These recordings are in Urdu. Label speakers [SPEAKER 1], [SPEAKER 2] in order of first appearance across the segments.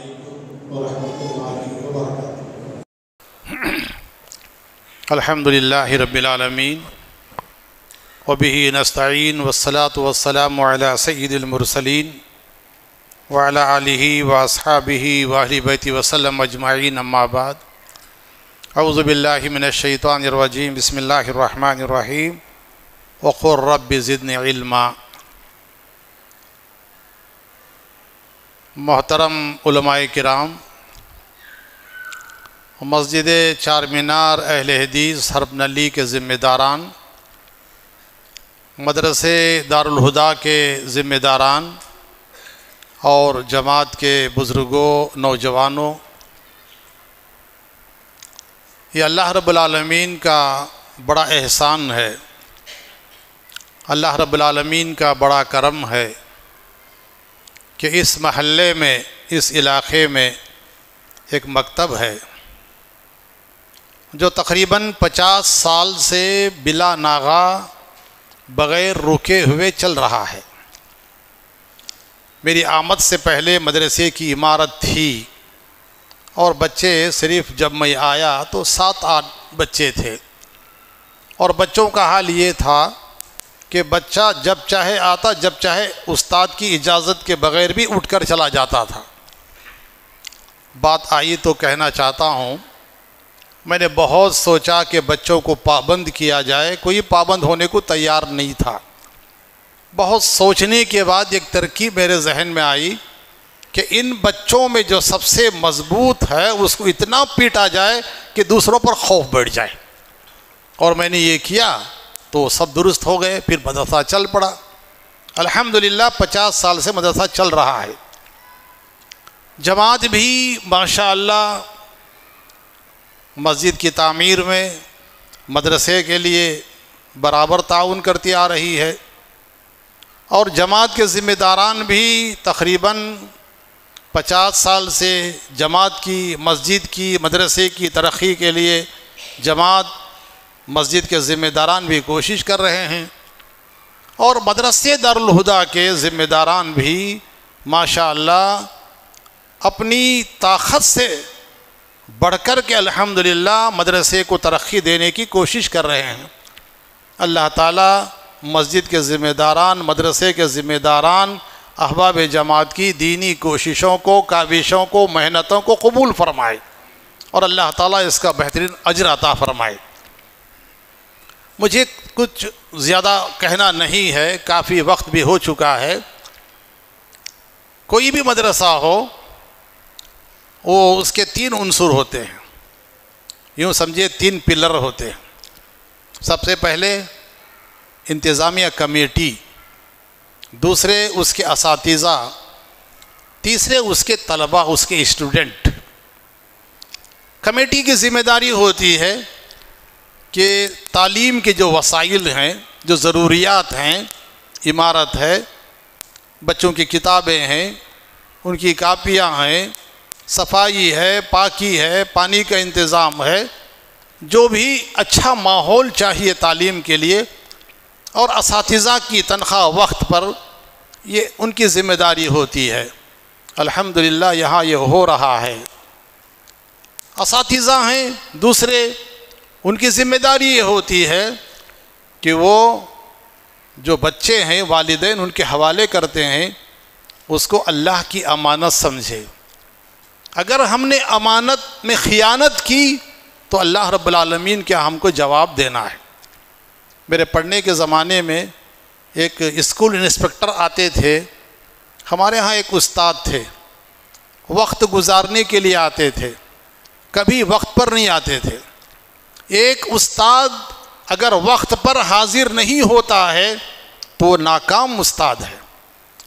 [SPEAKER 1] علیکم ورحمۃ اللہ وبرکاتہ۔
[SPEAKER 2] الحمدللہ رب العالمین وبہ نستعین والصلاة والسلام علی سید المرسلین وعلی آلہ واصحابہ واہل بیتہ وسلم اجمعین، اما بعد۔ اعوذ باللہ من الشیطان الرجیم، بسم اللہ الرحمن الرحیم، وقل رب زدنی علما۔ محترم علماء کرام، مسجد چار مینار اہل حدیث حرب نلی کے ذمہ داران، مدرسے دارالہدا کے ذمہ داران اور جماعت کے بزرگوں، نوجوانوں، یہ اللہ رب العالمین کا بڑا احسان ہے، اللہ رب العالمین کا بڑا کرم ہے کہ اس محلے میں، اس علاقے میں ایک مکتب ہے جو تقریباً 50 سال سے بلا ناغہ بغیر رکے ہوئے چل رہا ہے۔ میری آمد سے پہلے مدرسے کی عمارت تھی اور بچے صرف جب میں آیا تو 7-8 بچے تھے، اور بچوں کا حال یہ تھا کہ بچہ جب چاہے آتا، جب چاہے استاد کی اجازت کے بغیر بھی اٹھ کر چلا جاتا تھا۔ بات آئی تو کہنا چاہتا ہوں، میں نے بہت سوچا کہ بچوں کو پابند کیا جائے، کوئی پابند ہونے کو تیار نہیں تھا۔ بہت سوچنے کے بعد ایک ترکیب میرے ذہن میں آئی کہ ان بچوں میں جو سب سے مضبوط ہے اس کو اتنا پیٹا جائے کہ دوسروں پر خوف بیٹھ جائے، اور میں نے یہ کیا تو سب درست ہو گئے۔ پھر مدرسہ چل پڑا، الحمدللہ 50 سال سے مدرسہ چل رہا ہے۔ جماعت بھی ماشاءاللہ مسجد کی تعمیر میں مدرسے کے لیے برابر تعاون کرتی آ رہی ہے، اور جماعت کے ذمہ داران بھی تقریباً 50 سال سے جماعت کی، مسجد کی، مدرسے کی ترقی کے لیے جماعت، مسجد کے ذمہ داران بھی کوشش کر رہے ہیں، اور مدرسے دارالہدا کے ذمہ داران بھی ماشاءاللہ اپنی طاقت سے بڑھ کر کے الحمدللہ مدرسے کو ترقی دینے کی کوشش کر رہے ہیں۔ اللہ تعالیٰ مسجد کے ذمہ داران، مدرسے کے ذمہ داران، احباب جماعت کی دینی کوششوں کو، کاوشوں کو، محنتوں کو قبول فرمائے، اور اللہ تعالیٰ اس کا بہترین اجر عطا فرمائے۔ مجھے کچھ زیادہ کہنا نہیں ہے، کافی وقت بھی ہو چکا ہے۔ کوئی بھی مدرسہ ہو، وہ اس کے 3 عنصر ہوتے ہیں، یوں سمجھے 3 پلر ہوتے ہیں۔ سب سے پہلے انتظامیہ کمیٹی، دوسرے اس کے اساتذہ، تیسرے اس کے طلباء، اس کے اسٹوڈنٹ۔ کمیٹی کی ذمہ داری ہوتی ہے کہ تعلیم کے جو وسائل ہیں، جو ضروریات ہیں، عمارت ہے، بچوں کی کتابیں ہیں، ان کی کاپیاں ہیں، صفائی ہے، پاکی ہے، پانی کا انتظام ہے، جو بھی اچھا ماحول چاہیے تعلیم کے لیے، اور اساتذہ کی تنخواہ وقت پر، یہ ان کی ذمہ داری ہوتی ہے۔ الحمدللہ یہاں یہ ہو رہا ہے۔ اساتذہ ہیں دوسرے، ان کی ذمہ داری یہ ہوتی ہے کہ وہ جو بچے ہیں، والدین ان کے حوالے کرتے ہیں، اس کو اللہ کی امانت سمجھے۔ اگر ہم نے امانت میں خیانت کی تو اللہ رب العالمین کیا ہم کو جواب دینا ہے۔ میرے پڑھنے کے زمانے میں ایک اسکول انسپکٹر آتے تھے، ہمارے ہاں ایک استاد تھے، وقت گزارنے کے لیے آتے تھے، کبھی وقت پر نہیں آتے تھے۔ ایک استاد اگر وقت پر حاضر نہیں ہوتا ہے تو وہ ناکام استاد ہے،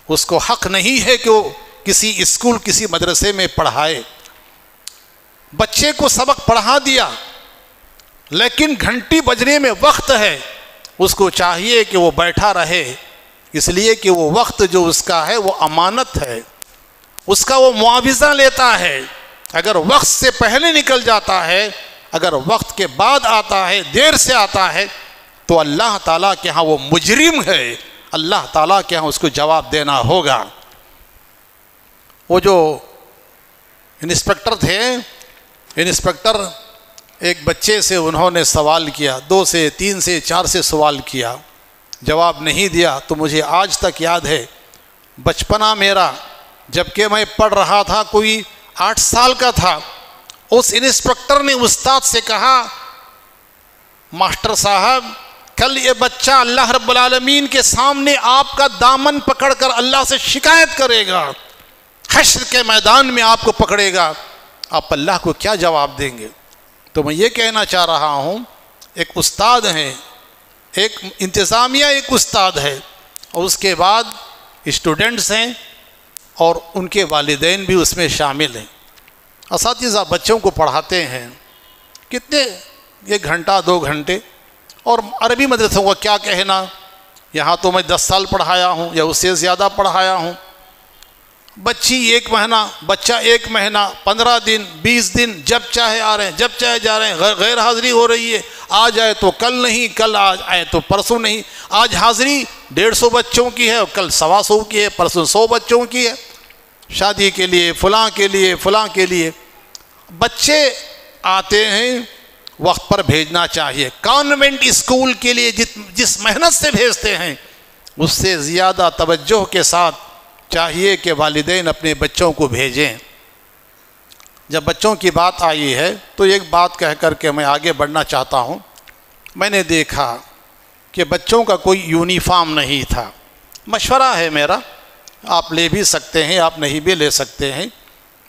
[SPEAKER 2] اس کو حق نہیں ہے کہ وہ کسی اسکول، کسی مدرسے میں پڑھائے۔ بچے کو سبق پڑھا دیا، لیکن گھنٹی بجنے میں وقت ہے، اس کو چاہیے کہ وہ بیٹھا رہے، اس لیے کہ وہ وقت جو اس کا ہے وہ امانت ہے، اس کا وہ معاوضہ لیتا ہے۔ اگر وقت سے پہلے نکل جاتا ہے، اگر وقت کے بعد آتا ہے، دیر سے آتا ہے، تو اللہ تعالیٰ کے ہاں وہ مجرم ہے، اللہ تعالیٰ کے ہاں اس کو جواب دینا ہوگا۔ وہ جو انسپکٹر تھے، انسپکٹر ایک بچے سے انہوں نے سوال کیا، 2 سے 3 سے 4 سے سوال کیا، جواب نہیں دیا۔ تو مجھے آج تک یاد ہے، بچپنا میرا جبکہ میں پڑھ رہا تھا، کوئی 8 سال کا تھا، اس انسپکٹر نے استاد سے کہا، ماسٹر صاحب کل یہ بچہ اللہ رب العالمین کے سامنے آپ کا دامن پکڑ کر اللہ سے شکایت کرے گا، حشر کے میدان میں آپ کو پکڑے گا، آپ اللہ کو کیا جواب دیں گے؟ تو میں یہ کہنا چاہ رہا ہوں، ایک استاد ہیں، ایک انتظامیہ ایک استاد ہے، اور اس کے بعد اسٹوڈنٹس ہیں اور ان کے والدین بھی اس میں شامل ہیں۔ اساتذہ بچوں کو پڑھاتے ہیں، کتنے 1 گھنٹہ 2 گھنٹے، اور عربی مدرسوں کا کیا کہنا، یہاں تو میں 10 سال پڑھایا ہوں یا اس سے زیادہ پڑھایا ہوں۔ بچی 1 مہینہ، بچہ 1 مہینہ، 15 دن 20 دن، جب چاہے آ رہے ہیں، جب چاہے جا رہے ہیں، غیر حاضری ہو رہی ہے، آج آئے تو کل نہیں، کل آج آئے تو پرسوں نہیں، آج حاضری 150 بچوں کی ہے اور کل 125 کی ہے، پرسوں 100 بچوں کی ہے، شادی کے لیے، فلاں کے لیے، فلاں کے لیے۔ بچے آتے ہیں، وقت پر بھیجنا چاہیے۔ کانوینٹ اسکول کے لیے جس محنت سے بھیجتے ہیں، اس سے زیادہ توجہ کے ساتھ چاہیے کہ والدین اپنے بچوں کو بھیجیں۔ جب بچوں کی بات آئی ہے تو ایک بات کہہ کر کے میں آگے بڑھنا چاہتا ہوں۔ میں نے دیکھا کہ بچوں کا کوئی یونیفارم نہیں تھا۔ مشورہ ہے میرا، آپ لے بھی سکتے ہیں، آپ نہیں بھی لے سکتے ہیں۔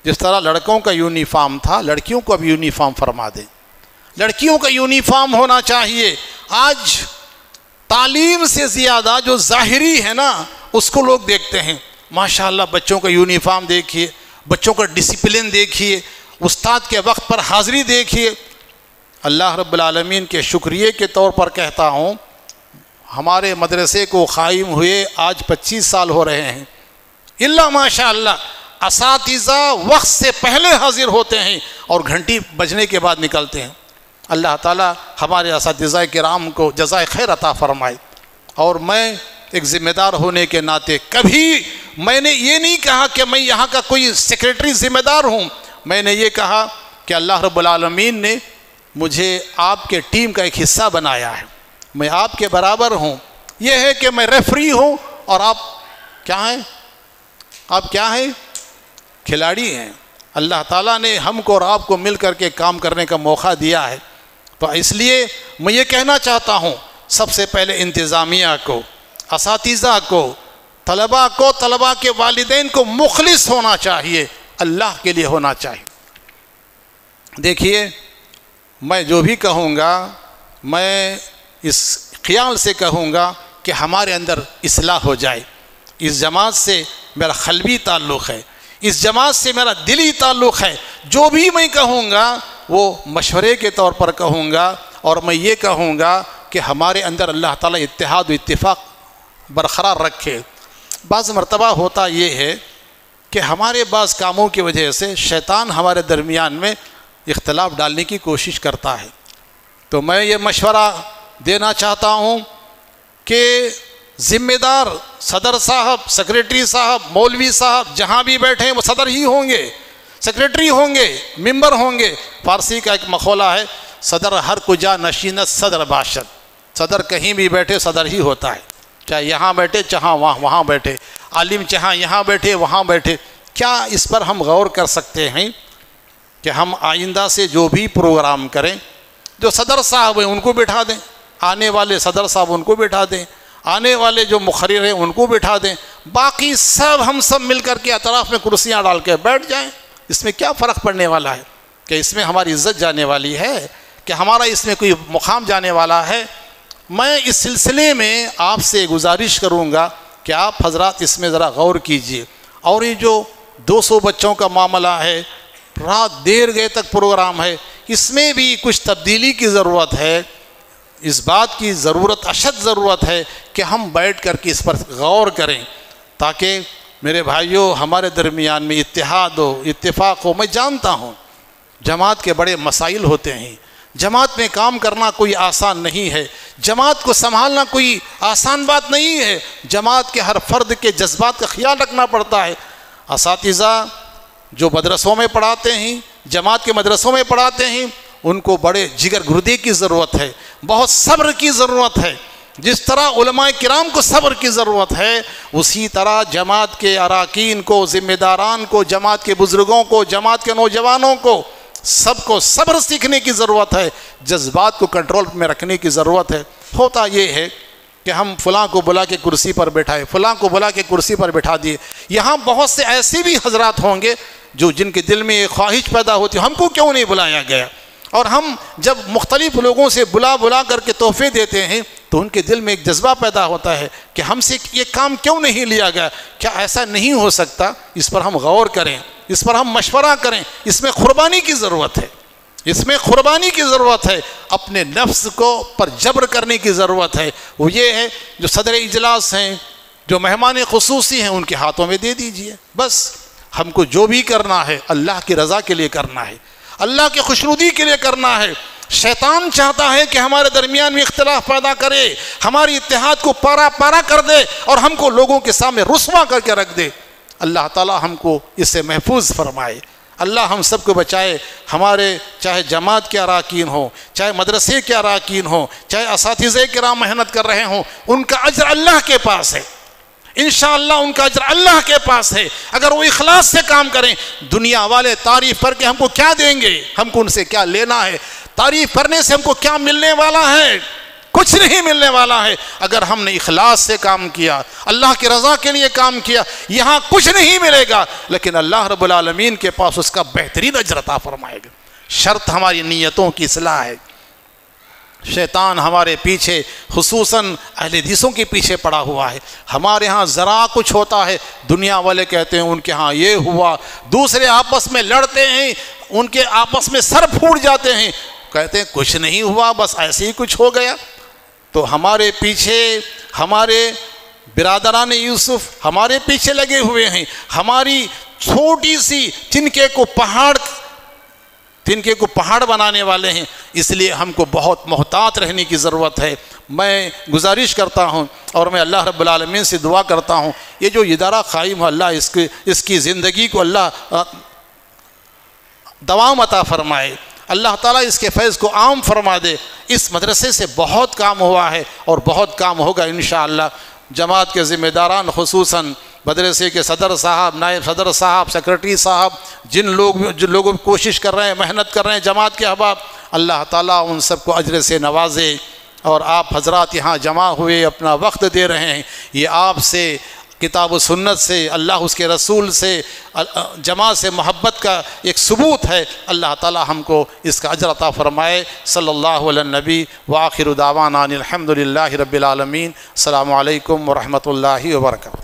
[SPEAKER 2] جس طرح لڑکوں کا یونیفارم تھا، لڑکیوں کو اب یونیفارم فرما دیں۔ لڑکیوں کا یونیفارم ہونا چاہیے۔ آج تعلیم سے زیادہ جو ظاہری ہے نا، اس کو لوگ دیکھتے ہیں۔ ماشاءاللہ بچوں کا یونیفارم دیکھیے، بچوں کا ڈسپلن دیکھیے، استاد کے وقت پر حاضری دیکھیے۔ اللہ رب العالمین کے شکریہ کے طور پر کہتا ہوں، ہمارے مدرسے کو قائم ہوئے آج 25 سال ہو رہے ہیں، اللہ ماشاءاللہ اساتذہ وقت سے پہلے حاضر ہوتے ہیں اور گھنٹی بجنے کے بعد نکلتے ہیں۔ اللہ تعالیٰ ہمارے اساتذہ کرام کو جزائے خیر عطا فرمائے۔ اور میں ایک ذمہ دار ہونے کے ناطے کبھی میں نے یہ نہیں کہا کہ میں یہاں کا کوئی سیکریٹری ذمہ دار ہوں، میں نے یہ کہا کہ اللہ رب العالمین نے مجھے آپ کے ٹیم کا ایک حصہ بنایا ہے، میں آپ کے برابر ہوں۔ یہ ہے کہ میں ریفری ہوں اور آپ کیا ہیں؟ آپ کیا ہیں؟ کھلاڑی ہیں۔ اللہ تعالیٰ نے ہم کو اور آپ کو مل کر کے کام کرنے کا موقع دیا ہے۔ تو اس لیے میں یہ کہنا چاہتا ہوں، سب سے پہلے انتظامیہ کو، اساتذہ کو، طلباء کے والدین کو مخلص ہونا چاہیے، اللہ کے لیے ہونا چاہیے۔ دیکھیے، میں جو بھی کہوں گا، میں اس خیال سے کہوں گا کہ ہمارے اندر اصلاح ہو جائے۔ اس جماعت سے میرا قلبی تعلق ہے، اس جماعت سے میرا دلی تعلق ہے۔ جو بھی میں کہوں گا وہ مشورے کے طور پر کہوں گا، اور میں یہ کہوں گا کہ ہمارے اندر اللہ تعالیٰ اتحاد و اتفاق برقرار رکھے۔ بعض مرتبہ ہوتا یہ ہے کہ ہمارے بعض کاموں کی وجہ سے شیطان ہمارے درمیان میں اختلاف ڈالنے کی کوشش کرتا ہے۔ تو میں یہ مشورہ دینا چاہتا ہوں کہ ذمہ دار صدر صاحب، سیکریٹری صاحب، مولوی صاحب جہاں بھی بیٹھیں وہ صدر ہی ہوں گے، سیکریٹری ہوں گے، ممبر ہوں گے۔ فارسی کا ایک مقولہ ہے، صدر ہر کجا نشینت صدر باشد۔ صدر کہیں بھی بیٹھے صدر ہی ہوتا ہے، چاہے یہاں بیٹھے چاہے وہاں بیٹھے، عالم چاہے یہاں بیٹھے وہاں بیٹھے۔ کیا اس پر ہم غور کر سکتے ہیں کہ ہم آئندہ سے جو بھی پروگرام کریں، جو صدر صاحب ہیں ان کو بٹھا دیں، آنے والے صدر صاحب ان کو بٹھا دیں، آنے والے جو مقرر ہیں ان کو بٹھا دیں، باقی ہم سب مل کر کے اطراف میں کرسیاں ڈال کے بیٹھ جائیں۔ اس میں کیا فرق پڑنے والا ہے؟ کہ اس میں ہماری عزت جانے والی ہے؟ کہ ہمارا اس میں کوئی مقام جانے والا ہے؟ میں اس سلسلے میں آپ سے گزارش کروں گا کہ آپ حضرات اس میں ذرا غور کیجئے۔ اور یہ جو 200 بچوں کا معاملہ ہے، رات دیر گئے تک پروگرام ہے، اس میں بھی کچھ تبدیلی کی ضرورت ہے۔ اس بات کی ضرورت، اشد ضرورت ہے کہ ہم بیٹھ کر کے اس پر غور کریں، تاکہ میرے بھائیوں ہمارے درمیان میں اتحاد ہو، اتفاق ہو۔ میں جانتا ہوں جماعت کے بڑے مسائل ہوتے ہیں، جماعت میں کام کرنا کوئی آسان نہیں ہے، جماعت کو سنبھالنا کوئی آسان بات نہیں ہے، جماعت کے ہر فرد کے جذبات کا خیال رکھنا پڑتا ہے۔ اساتذہ جو مدرسوں میں پڑھاتے ہیں، جماعت کے مدرسوں میں پڑھاتے ہیں، ان کو بڑے جگر گردی کی ضرورت ہے، بہت صبر کی ضرورت ہے۔ جس طرح علماء کرام کو صبر کی ضرورت ہے، اسی طرح جماعت کے اراکین کو، ذمہ داران کو، جماعت کے بزرگوں کو، جماعت کے نوجوانوں کو، سب کو صبر سیکھنے کی ضرورت ہے، جذبات کو کنٹرول میں رکھنے کی ضرورت ہے۔ ہوتا یہ ہے کہ ہم فلاں کو بلا کے کرسی پر بٹھائے، فلاں کو بلا کے کرسی پر بٹھا دیے۔ یہاں بہت سے ایسے بھی حضرات ہوں گے جن کے دل میں ایک خواہش پیدا ہوتی ہے، ہم کو کیوں نہیں بلایا گیا؟ اور ہم جب مختلف لوگوں سے بلا کر کے تحفے دیتے ہیں تو ان کے دل میں ایک جذبہ پیدا ہوتا ہے کہ ہم سے یہ کام کیوں نہیں لیا گیا؟ کیا ایسا نہیں ہو سکتا؟ اس پر ہم غور کریں، اس پر ہم مشورہ کریں۔ اس میں قربانی کی ضرورت ہے، اس میں قربانی کی ضرورت ہے، اپنے نفس کو پر جبر کرنے کی ضرورت ہے۔ وہ یہ ہے جو صدر اجلاس ہیں، جو مہمان خصوصی ہیں، ان کے ہاتھوں میں دے دیجئے۔ بس ہم کو جو بھی کرنا ہے اللہ کی رضا کے لیے کرنا ہے، اللہ کی خوشنودی کے لیے کرنا ہے۔ شیطان چاہتا ہے کہ ہمارے درمیان میں اختلاف پیدا کرے، ہماری اتحاد کو پارا پارا کر دے اور ہم کو لوگوں کے سامنے رسوا کر کے رکھ دے۔ اللہ تعالی ہم کو اس سے محفوظ فرمائے، اللہ ہم سب کو بچائے۔ ہمارے چاہے جماعت کے اراکین ہوں، چاہے مدرسے کے اراکین ہوں، چاہے اساتذہ کرام محنت کر رہے ہوں، ان کا اجر اللہ کے پاس ہے، انشاءاللہ ان کا اجر اللہ کے پاس ہے۔ اگر وہ اخلاص سے کام کریں، دنیا والے تعریف کر کے ہم کو کیا دیں گے؟ ہم کو ان سے کیا لینا ہے؟ تعریف کرنے سے ہم کو کیا ملنے والا ہے؟ کچھ نہیں ملنے والا ہے۔ اگر ہم نے اخلاص سے کام کیا، اللہ کی رضا کے لیے کام کیا، یہاں کچھ نہیں ملے گا، لیکن اللہ رب العالمین کے پاس اس کا بہترین اجر عطا فرمائے گا۔ شرط ہماری نیتوں کی اصلاح ہے۔ شیطان ہمارے پیچھے، خصوصاً اہل حدیثوں کے پیچھے پڑا ہوا ہے۔ ہمارے ہاں ذرا کچھ ہوتا ہے، دنیا والے کہتے ہیں ان کے ہاں یہ ہوا، دوسرے آپس میں لڑتے ہیں، ان کے آپس میں سر پھوٹ جاتے ہیں، کہتے ہیں کچھ نہیں ہوا، بس ایسے ہی کچھ ہو گیا۔ تو ہمارے پیچھے ہمارے برادران یوسف ہمارے پیچھے لگے ہوئے ہیں، ہماری چھوٹی سی تنکے کو پہاڑ بنانے والے ہیں۔ اس لیے ہم کو بہت محتاط رہنے کی ضرورت ہے۔ میں گزارش کرتا ہوں اور میں اللہ رب العالمین سے دعا کرتا ہوں، یہ جو ادارہ قائم ہے، اللہ اس کی زندگی کو اللہ دوام عطا فرمائے، اللہ تعالیٰ اس کے فیض کو عام فرما دے۔ اس مدرسے سے بہت کام ہوا ہے اور بہت کام ہوگا انشاءاللہ۔ جماعت کے ذمہ داران، خصوصاً مدرسے کے صدر صاحب، نائب صدر صاحب، سیکرٹری صاحب، جن لوگ کوشش کر رہے ہیں، محنت کر رہے ہیں، جماعت کے احباب، اللہ تعالیٰ ان سب کو اجر سے نوازے۔ اور آپ حضرات یہاں جمع ہوئے اپنا وقت دے رہے ہیں، یہ آپ سے کتاب و سنت سے، اللہ اس کے رسول سے، جماعت سے محبت کا ایک ثبوت ہے۔ اللہ تعالیٰ ہم کو اس کا اجر عطا فرمائے۔ صلی اللہ علی النبی وآخر دعوانا الحمد للہ رب العالمین۔ السلام علیکم ورحمۃ اللہ وبرکاتہ۔